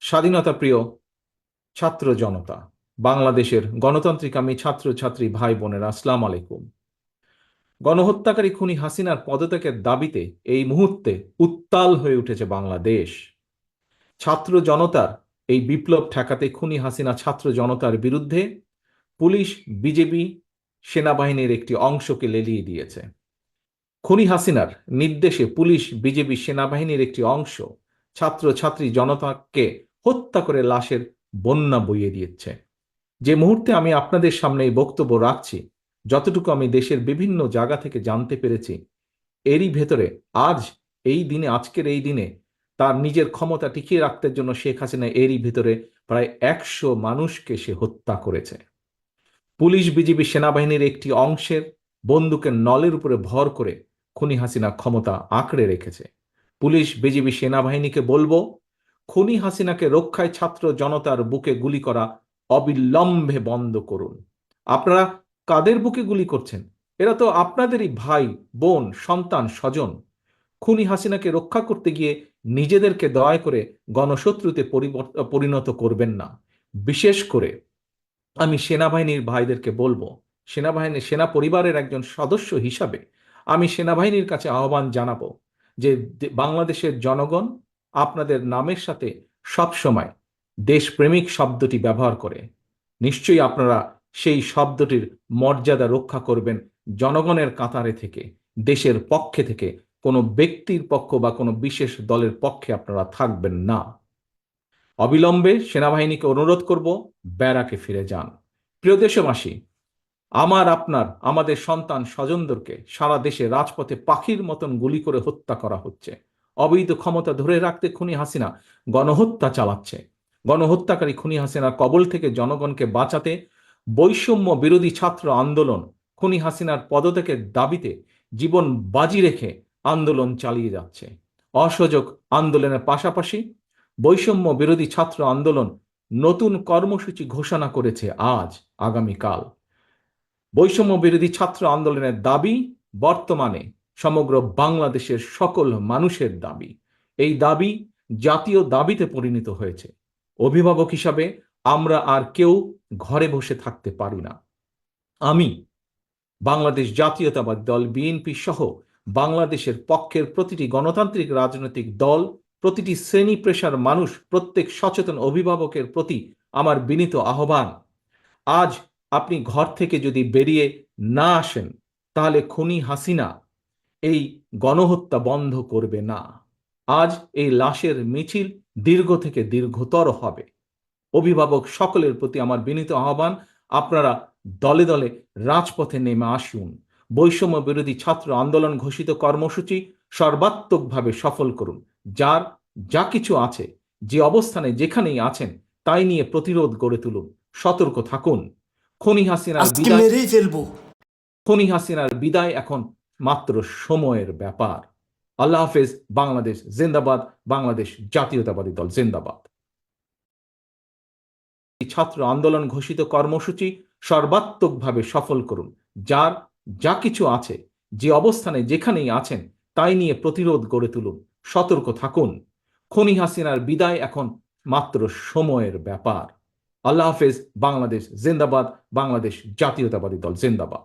স্বাধীনতা প্রিয় ছাত্র জনতা, বাংলাদেশের গণতান্ত্রিকামী ছাত্রছাত্রী ভাই বোনেরা, আসসালামু আলাইকুম। গণহত্যাকারী খুনি হাসিনার পদত্যাগের দাবিতে এই মুহূর্তে উত্তাল হয়ে উঠেছে বাংলাদেশ। ছাত্র জনতার এই বিপ্লব ঠেকাতে খুনি হাসিনা ছাত্র জনতার বিরুদ্ধে পুলিশ, বিজেপি, সেনাবাহিনীর একটি অংশকে লেলিয়ে দিয়েছে। খুনি হাসিনার নির্দেশে পুলিশ, বিজেপি, সেনাবাহিনীর একটি অংশ ছাত্রছাত্রী জনতাকে হত্যা করে লাশের বন্যা বইয়ে দিচ্ছে। যে মুহূর্তে আমি আপনাদের সামনে এই বক্তব্য রাখছি, যতটুকু আমি দেশের বিভিন্ন জায়গা থেকে জানতে পেরেছি, এরই ভেতরে আজকের এই দিনে তার নিজের ক্ষমতা টিকিয়ে রাখতে জন্য শেখ হাসিনা এরই ভেতরে প্রায় 100 মানুষকে সে হত্যা করেছে। পুলিশ, বিজিবি, সেনাবাহিনীর একটি অংশের বন্দুকের নলের উপরে ভর করে খুনি হাসিনা ক্ষমতা আঁকড়ে রেখেছে। পুলিশ, বিজিবি, সেনাবাহিনীকে বলবো, খুনি হাসিনাকে রক্ষায় ছাত্র জনতার বুকে গুলি করা অবিলম্বে বন্ধ করুন। আপনারা কাদের বুকে গুলি করছেন? এরা তো আপনাদেরই ভাই, বোন, সন্তান, স্বজন। খুনি হাসিনাকে রক্ষা করতে গিয়ে নিজেদেরকে দয়া করে গণশত্রুতে পরিণত করবেন না। বিশেষ করে আমি সেনাবাহিনীর ভাইদেরকে বলবো, সেনা পরিবারের একজন সদস্য হিসাবে আমি সেনাবাহিনীর কাছে আহ্বান জানাবো যে বাংলাদেশের জনগণ আপনাদের নামের সাথে সবসময় দেশপ্রেমিক শব্দটি ব্যবহার করে। নিশ্চয়ই আপনারা সেই শব্দটির মর্যাদা রক্ষা করবেন। জনগণের কাতারে থেকে, দেশের পক্ষে থেকে কোনো ব্যক্তির পক্ষ বা কোনো বিশেষ দলের পক্ষে আপনারা থাকবেন না। অবিলম্বে সেনাবাহিনীকে অনুরোধ করব, ব্যারাকে ফিরে যান। প্রিয় দেশবাসী, আমাদের সন্তান স্বজনদেরকে সারা দেশে রাজপথে পাখির মতন গুলি করে হত্যা করা হচ্ছে। অবৈধ ক্ষমতা ধরে রাখতে খুনি হাসিনা গণহত্যা চালাচ্ছে। গণহত্যাকারী খুনি হাসিনার কবল থেকে জনগণকে বাঁচাতে বৈষম্য বিরোধী ছাত্র আন্দোলন খুনি হাসিনার পদত্যাগের দাবিতে জীবন বাজি রেখে আন্দোলন চালিয়ে যাচ্ছে। অসহযোগ আন্দোলনের পাশাপাশি বৈষম্য বিরোধী ছাত্র আন্দোলন নতুন কর্মসূচি ঘোষণা করেছে আগামীকাল। বৈষম্য বিরোধী ছাত্র আন্দোলনের দাবি বর্তমানে সমগ্র বাংলাদেশের সকল মানুষের দাবি। এই দাবি জাতীয় দাবিতে পরিণত হয়েছে। অভিভাবক হিসাবে আমরা আর কেউ ঘরে বসে থাকতে পারি না। আমি বাংলাদেশ জাতীয়তাবাদী দল বিএনপি সহ বাংলাদেশের পক্ষের প্রতিটি গণতান্ত্রিক রাজনৈতিক দল, প্রতিটি শ্রেণী পেশার মানুষ, প্রত্যেক সচেতন অভিভাবকের প্রতি আমার বিনীত আহ্বান, আজ আপনি ঘর থেকে যদি বেরিয়ে না আসেন, তাহলে খুনি হাসিনা এই গণহত্যা বন্ধ করবে না। আজ এই লাশের মিছিল দীর্ঘ থেকে দীর্ঘতর হবে। অভিভাবক সকলের প্রতি আমার বিনীত আহ্বান, আপনারা দলে দলে রাজপথে নেমে আসুন। বৈষম্য বিরোধী ছাত্র আন্দোলন ঘোষিত কর্মসূচি সর্বাত্মকভাবে সফল করুন। যা কিছু আছে, যে অবস্থানে যেখানেই আছেন, তাই নিয়ে প্রতিরোধ গড়ে তুলুন। সতর্ক থাকুন। খুনি হাসিনার বিদায় এখন মাত্র সময়ের ব্যাপার। আল্লাহ হাফেজ। বাংলাদেশ জিন্দাবাদ। বাংলাদেশ জাতীয়তাবাদী দল জিন্দাবাদ। ছাত্র আন্দোলন ঘোষিত কর্মসূচি সর্বাত্মকভাবে সফল করুন। যা কিছু আছে, যে অবস্থানে যেখানেই আছেন, তাই নিয়ে প্রতিরোধ গড়ে তুলুন। সতর্ক থাকুন। খুনি হাসিনার বিদায় এখন মাত্র সময়ের ব্যাপার। আল্লাহ হাফেজ। বাংলাদেশ জিন্দাবাদ। বাংলাদেশ জাতীয়তাবাদী দল জিন্দাবাদ।